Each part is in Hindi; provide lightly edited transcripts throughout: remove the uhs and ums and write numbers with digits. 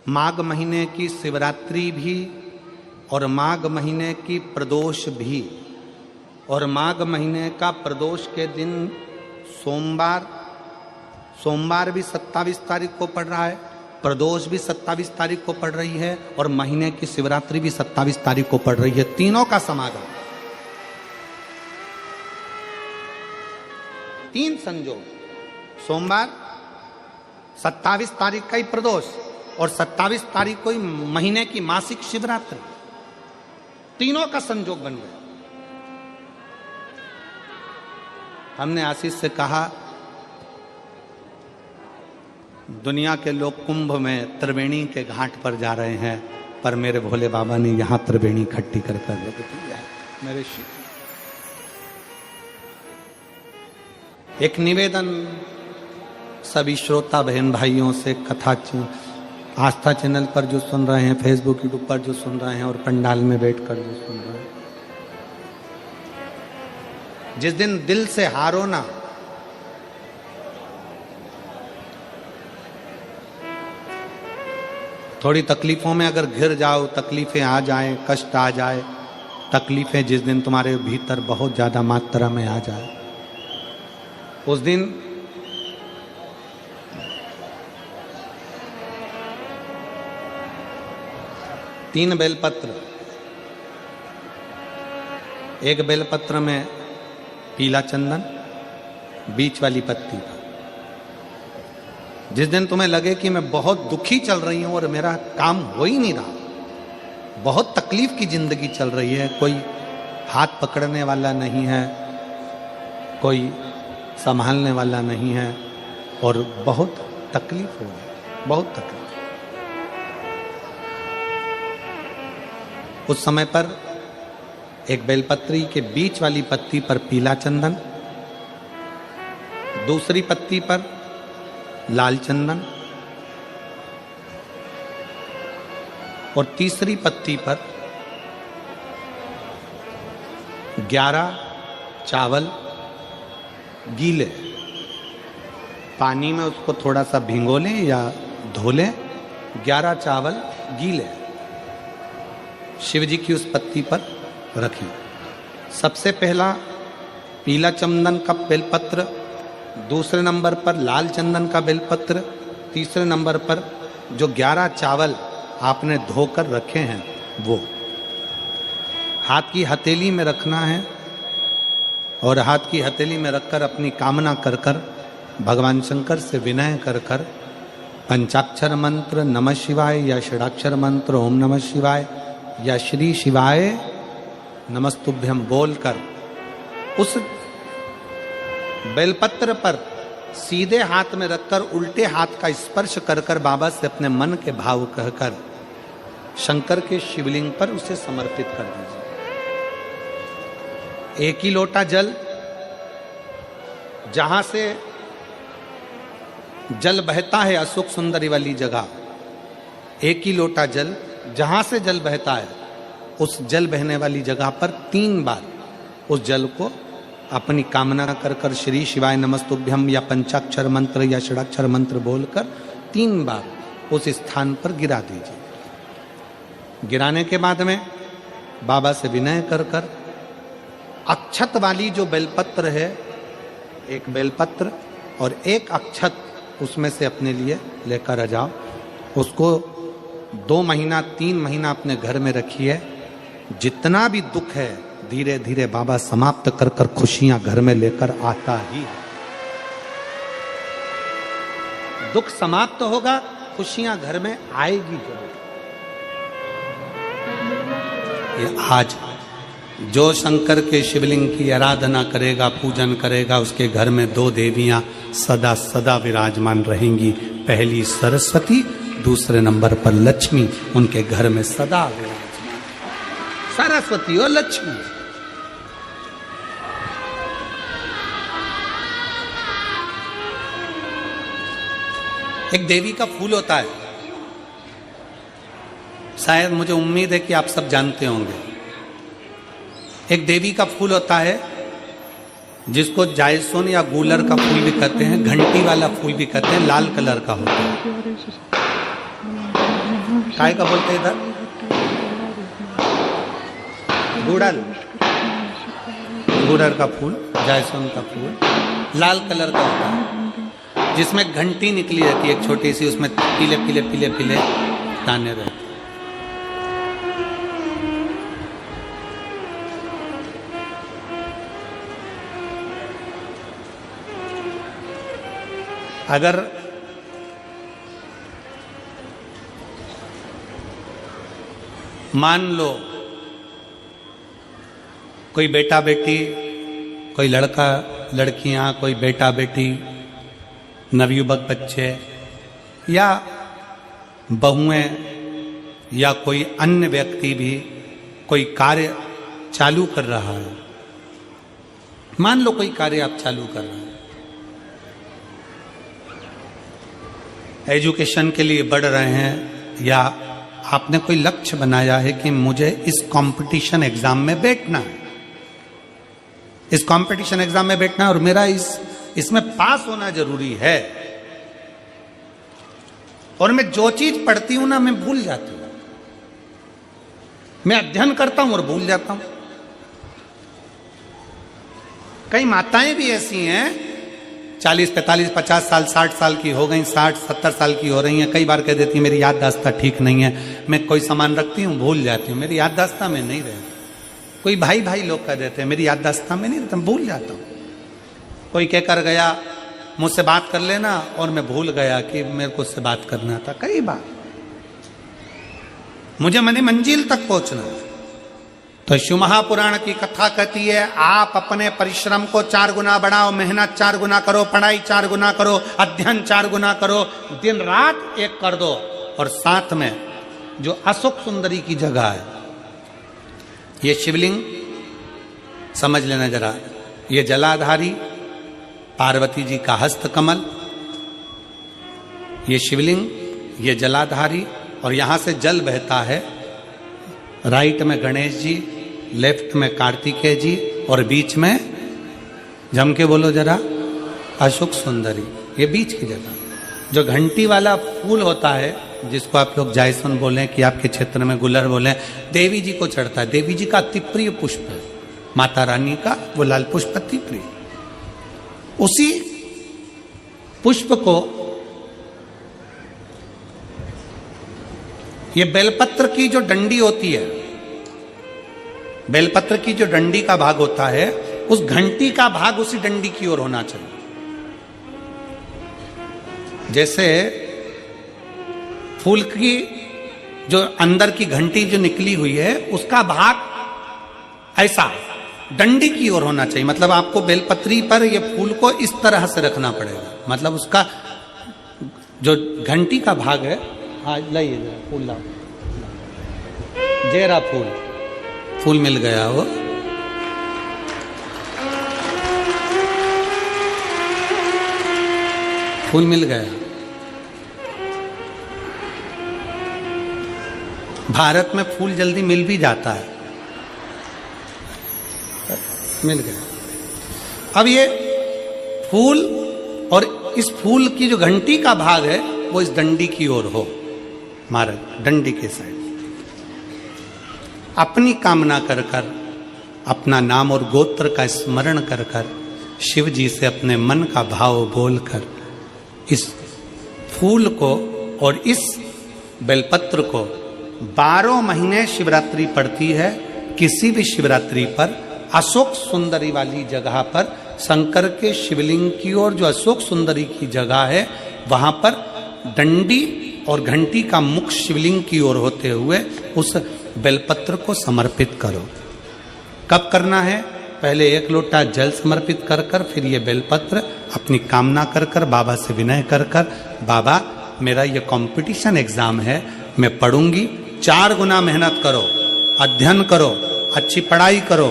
माघ महीने की शिवरात्रि भी और माघ महीने की प्रदोष भी, और माघ महीने का प्रदोष के दिन सोमवार भी 27 तारीख को पड़ रहा है, प्रदोष भी 27 तारीख को पड़ रही है, और महीने की शिवरात्रि भी 27 तारीख को पड़ रही है। तीनों का समागम, तीन संजोग, सोमवार 27 तारीख का ही प्रदोष और 27 तारीख को ही महीने की मासिक शिवरात्रि, तीनों का संजोग बन गया। हमने आशीष से कहा दुनिया के लोग कुंभ में त्रिवेणी के घाट पर जा रहे हैं, पर मेरे भोले बाबा ने यहां त्रिवेणी इकट्ठी कर रख दी है। मेरे एक निवेदन सभी श्रोता बहन भाइयों से, कथा आस्था चैनल पर जो सुन रहे हैं, फेसबुक यूट्यूब पर जो सुन रहे हैं, और पंडाल में बैठकर जो सुन रहे हैं, जिस दिन दिल से हारो ना, थोड़ी तकलीफों में अगर घिर जाओ, तकलीफें आ जाए, कष्ट आ जाए, तकलीफें जिस दिन तुम्हारे भीतर बहुत ज्यादा मात्रा में आ जाए, उस दिन तीन बेलपत्र, एक बेलपत्र में पीला चंदन, बीच वाली पत्ती पर, जिस दिन तुम्हें लगे कि मैं बहुत दुखी चल रही हूं और मेरा काम हो ही नहीं रहा, बहुत तकलीफ की जिंदगी चल रही है, कोई हाथ पकड़ने वाला नहीं है, कोई संभालने वाला नहीं है, और बहुत तकलीफ हो रही, बहुत तकलीफ। उस समय पर एक बेलपत्री के बीच वाली पत्ती पर पीला चंदन, दूसरी पत्ती पर लाल चंदन, और तीसरी पत्ती पर 11 चावल गीले, पानी में उसको थोड़ा सा भिगो लें या धो लें, 11 चावल गीले शिव जी की उस पत्ती पर रखिए। सबसे पहला पीला चंदन का बेलपत्र, दूसरे नंबर पर लाल चंदन का बेलपत्र, तीसरे नंबर पर जो 11 चावल आपने धोकर रखे हैं वो हाथ की हथेली में रखना है, और हाथ की हथेली में रखकर अपनी कामना कर कर भगवान शंकर से विनय कर कर पंचाक्षर मंत्र नमः शिवाय या षडाक्षर मंत्र ओम नमः शिवाय या श्री शिवाय नमस्तुभ्यम बोलकर उस बेलपत्र पर सीधे हाथ में रखकर उल्टे हाथ का स्पर्श कर कर बाबा से अपने मन के भाव कहकर शंकर के शिवलिंग पर उसे समर्पित कर दीजिए। एक ही लोटा जल, जहां से जल बहता है अशोक सुंदरी वाली जगह, एक ही लोटा जल, जहां से जल बहता है उस जल बहने वाली जगह पर 3 बार उस जल को अपनी कामना कर कर श्री शिवाय नमस्तुभ्यम या पंचाक्षर मंत्र या षडाक्षर मंत्र बोलकर 3 बार उस स्थान पर गिरा दीजिए। गिराने के बाद में बाबा से विनय कर कर अक्षत वाली जो बेलपत्र है, एक बेलपत्र और एक अक्षत उसमें से अपने लिए लेकर आ जाओ। उसको 2 महीना 3 महीना अपने घर में रखिए। जितना भी दुख है धीरे धीरे बाबा समाप्त कर कर खुशियां घर में लेकर आता ही है। दुख समाप्त होगा, खुशियां घर में आएगी जरूर। ये आज जो शंकर के शिवलिंग की आराधना करेगा, पूजन करेगा, उसके घर में 2 देवियां सदा सदा विराजमान रहेंगी। पहली सरस्वती, दूसरे नंबर पर लक्ष्मी उनके घर में सदा विराजमान। सरस्वती और लक्ष्मी। एक देवी का फूल होता है, शायद मुझे उम्मीद है कि आप सब जानते होंगे। एक देवी का फूल होता है जिसको जायसोन या गूलर का फूल भी कहते हैं, घंटी वाला फूल भी कहते हैं, लाल कलर का होता है। काय का बोलते इधर? गुड़ल, गुड़ल का फूल, जायसवान का फूल लाल कलर का होता है, जिसमें घंटी निकली रहती है एक छोटी सी, उसमें पीले पीले पीले पीले दाने रहते हैं। अगर मान लो कोई बेटा बेटी, कोई लड़का लड़कियां, कोई बेटा बेटी, नवयुवक बच्चे या बहुएं या कोई अन्य व्यक्ति भी कोई कार्य चालू कर रहा है, मान लो कोई कार्य आप चालू कर रहे हैं, एजुकेशन के लिए बढ़ रहे हैं, या आपने कोई लक्ष्य बनाया है कि मुझे इस कंपटीशन एग्जाम में बैठना है, इस कंपटीशन एग्जाम में बैठना है और मेरा इसमें पास होना जरूरी है, और मैं जो चीज पढ़ती हूं ना मैं भूल जाती हूं, मैं अध्ययन करता हूं और भूल जाता हूं। कई माताएं भी ऐसी हैं 40, 45, 50 साल, 60 साल की हो गई, 60, 70 साल की हो रही हैं, कई बार कह देती मेरी याददाश्त ठीक नहीं है, मैं कोई सामान रखती हूँ भूल जाती हूँ, मेरी याददाश्त में नहीं रहती। कोई भाई भाई लोग कह देते हैं मेरी याददाश्त में नहीं रहता, भूल जाता हूँ। कोई कहकर गया मुझसे बात कर लेना और मैं भूल गया कि मेरे को उससे बात करना था। कई बार मुझे मनी मंजिल तक पहुंचना है। तो शिव महापुराण की कथा कहती है आप अपने परिश्रम को 4 गुना बढ़ाओ, मेहनत 4 गुना करो, पढ़ाई 4 गुना करो, अध्ययन 4 गुना करो, दिन रात एक कर दो। और साथ में जो अशोक सुंदरी की जगह है, ये शिवलिंग समझ लेना जरा, ये जलाधारी पार्वती जी का हस्त कमल, ये शिवलिंग, ये जलाधारी, और यहां से जल बहता है। राइट में गणेश जी, लेफ्ट में कार्तिकेय जी, और बीच में जम के बोलो जरा अशोक सुंदरी, ये बीच की जगह। जो घंटी वाला फूल होता है जिसको आप लोग जायसवान बोले कि आपके क्षेत्र में गुलर बोले, देवी जी को चढ़ता है, देवी जी का अति प्रिय पुष्प है, माता रानी का वो लाल पुष्प अति प्रिय। उसी पुष्प को ये बेलपत्र की जो डंडी होती है, बेलपत्र की जो डंडी का भाग होता है, उस घंटी का भाग उसी डंडी की ओर होना चाहिए। जैसे फूल की जो अंदर की घंटी जो निकली हुई है उसका भाग ऐसा डंडी की ओर होना चाहिए। मतलब आपको बेलपत्री पर ये फूल को इस तरह से रखना पड़ेगा, मतलब उसका जो घंटी का भाग है, हाँ लाइए जरा फूल लाओ, जेरा फूल मिल गया वो, फूल मिल गया। भारत में फूल जल्दी मिल भी जाता है, मिल गया। अब ये फूल और इस फूल की जो घंटी का भाग है वो इस डंडी की ओर हो, हमारे डंडी के साइड। अपनी कामना कर कर, अपना नाम और गोत्र का स्मरण कर कर, शिव जी से अपने मन का भाव बोलकर इस फूल को और इस बेलपत्र को 12 महीने शिवरात्रि पड़ती है। किसी भी शिवरात्रि पर अशोक सुंदरी वाली जगह पर, शंकर के शिवलिंग की ओर जो अशोक सुंदरी की जगह है, वहां पर डंडी और घंटी का मुख शिवलिंग की ओर होते हुए उस बेलपत्र को समर्पित करो। कब करना है? पहले 1 लोटा जल समर्पित कर कर, फिर ये बेलपत्र अपनी कामना कर कर, बाबा से विनय कर कर, बाबा मेरा ये कंपटीशन एग्जाम है, मैं पढ़ूंगी, 4 गुना मेहनत करो, अध्ययन करो, अच्छी पढ़ाई करो,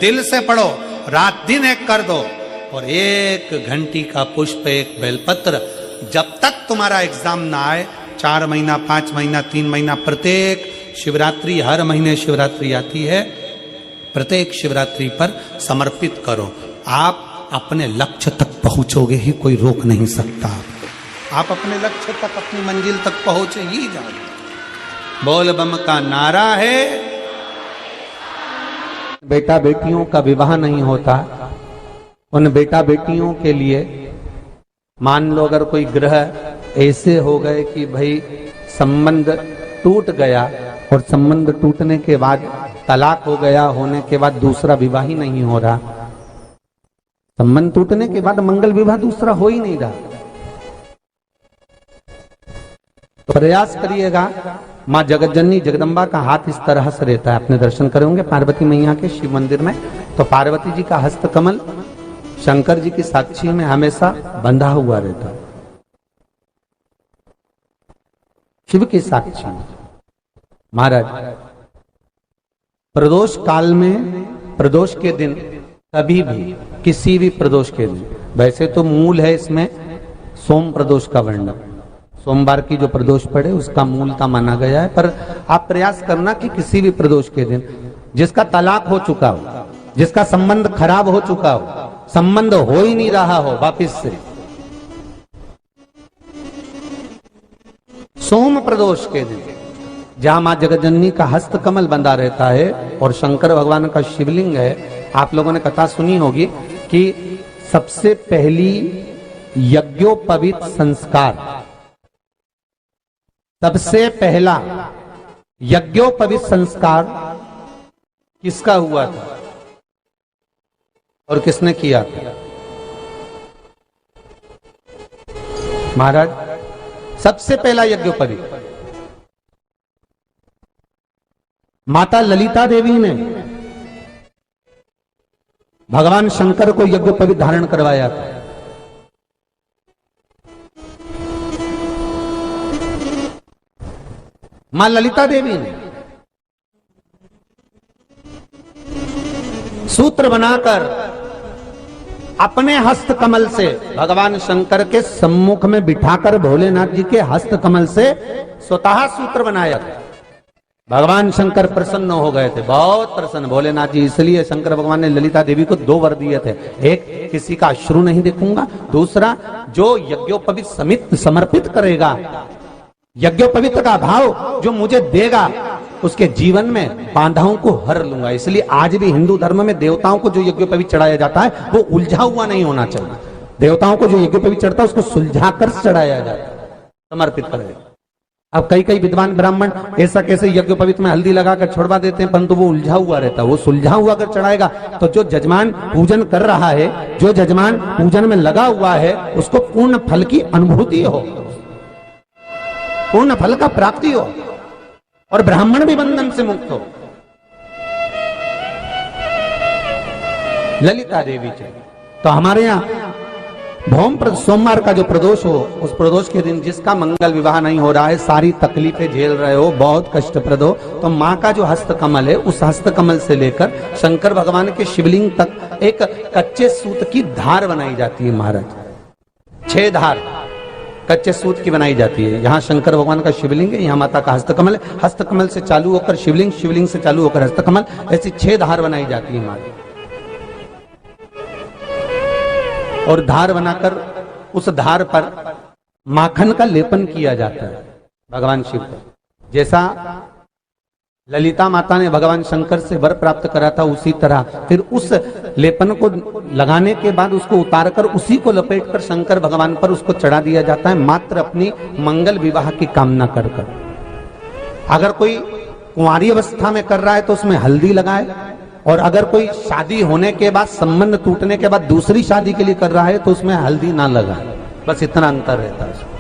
दिल से पढ़ो, रात दिन एक कर दो, और 1 घंटी का पुष्प, 1 बेलपत्र, जब तक तुम्हारा एग्जाम ना आए, 4 महीना, 5 महीना, 3 महीना, प्रत्येक शिवरात्रि, हर महीने शिवरात्रि आती है, प्रत्येक शिवरात्रि पर समर्पित करो। आप अपने लक्ष्य तक पहुंचोगे ही, कोई रोक नहीं सकता। आप अपने लक्ष्य तक, अपनी मंजिल तक पहुंचे ही जाओगे। बोल बम का नारा है। बेटा बेटियों का विवाह नहीं होता, उन बेटा बेटियों के लिए मान लो अगर कोई ग्रह ऐसे हो गए कि भाई संबंध टूट गया और संबंध टूटने के बाद तलाक हो गया, होने के बाद दूसरा विवाह ही नहीं हो रहा, संबंध टूटने के बाद मंगल विवाह दूसरा हो ही नहीं रहा, तो प्रयास करिएगा। माँ जगतजननी जगदम्बा का हाथ इस तरह से रहता है, अपने दर्शन करेंगे पार्वती मैया के शिव मंदिर में, तो पार्वती जी का हस्त कमल शंकर जी की साक्षी में हमेशा बंधा हुआ रहता है, शिव की साक्षी में। महाराज प्रदोष काल में, प्रदोष के दिन कभी भी, किसी भी प्रदोष के दिन, वैसे तो मूल है इसमें सोम प्रदोष का वर्णन, सोमवार की जो प्रदोष पड़े उसका मूलता माना गया है, पर आप प्रयास करना कि किसी भी प्रदोष के दिन जिसका तलाक हो चुका हो, जिसका संबंध खराब हो चुका हो, संबंध हो ही नहीं रहा हो वापिस से, सोम प्रदोष के दिन जहां मां जगतजननी का हस्त कमल बंधा रहता है और शंकर भगवान का शिवलिंग है। आप लोगों ने कथा सुनी होगी कि सबसे पहली यज्ञोपवीत संस्कार, सबसे पहला यज्ञोपवीत संस्कार किसका हुआ था और किसने किया था? महाराज सबसे पहला यज्ञोपवीत माता ललिता देवी ने भगवान शंकर को यज्ञोपवीत धारण करवाया था। मां ललिता देवी ने सूत्र बनाकर अपने हस्त कमल से भगवान शंकर के सम्मुख में बिठाकर भोलेनाथ जी के हस्त कमल से स्वतः सूत्र बनाया था। भगवान शंकर प्रसन्न हो गए थे, बहुत प्रसन्न भोलेनाथ जी, इसलिए शंकर भगवान ने ललिता देवी को 2 वर दिए थे, एक किसी का अश्रु नहीं देखूंगा, दूसरा जो यज्ञोपवीत समित समर्पित करेगा, यज्ञोपवीत का भाव जो मुझे देगा उसके जीवन में बाधाओं को हर लूंगा। इसलिए आज भी हिंदू धर्म में देवताओं को जो यज्ञोपवीत चढ़ाया जाता है वो उलझा हुआ नहीं होना चाहिए। देवताओं को जो यज्ञोपवीत चढ़ता है उसको सुलझा कर चढ़ाया जाता है, समर्पित करेगा। अब कई विद्वान ब्राह्मण ऐसा कैसे यज्ञोपवीत में हल्दी लगाकर छोड़वा देते हैं, परंतु वो उलझा हुआ रहता है, वो सुलझा हुआ अगर चढ़ाएगा तो जो जजमान पूजन कर रहा है, जो जजमान पूजन में लगा हुआ है, उसको पूर्ण फल की अनुभूति हो, पूर्ण फल का प्राप्ति हो और ब्राह्मण भी बंधन से मुक्त हो। ललिता देवी चाहिए। तो हमारे यहाँ भौम सोमवार का जो प्रदोष हो, उस प्रदोष के दिन जिसका मंगल विवाह नहीं हो रहा है, सारी तकलीफें झेल रहे हो, बहुत कष्टप्रद हो, तो माँ का जो हस्त कमल है, उस हस्त कमल से लेकर शंकर भगवान के शिवलिंग तक एक कच्चे सूत की धार बनाई जाती है। महाराज 6 धार कच्चे सूत की बनाई जाती है। यहाँ शंकर भगवान का शिवलिंग है, यहाँ माता का हस्तकमल है, हस्तकमल से चालू होकर शिवलिंग, शिवलिंग से चालू होकर हस्तकमल, ऐसी 6 धार बनाई जाती है माता। और धार बनाकर उस धार पर माखन का लेपन किया जाता है भगवान शिव को। जैसा ललिता माता ने भगवान शंकर से वर प्राप्त करा था, उसी तरह फिर उस लेपन को लगाने के बाद उसको उतारकर उसी को लपेटकर शंकर भगवान पर उसको चढ़ा दिया जाता है, मात्र अपनी मंगल विवाह की कामना कर कर। अगर कोई कुंवारी अवस्था में कर रहा है तो उसमें हल्दी लगाए, और अगर कोई शादी होने के बाद, संबंध टूटने के बाद दूसरी शादी के लिए कर रहा है तो उसमें हल्दी ना लगाए, बस इतना अंतर रहता है।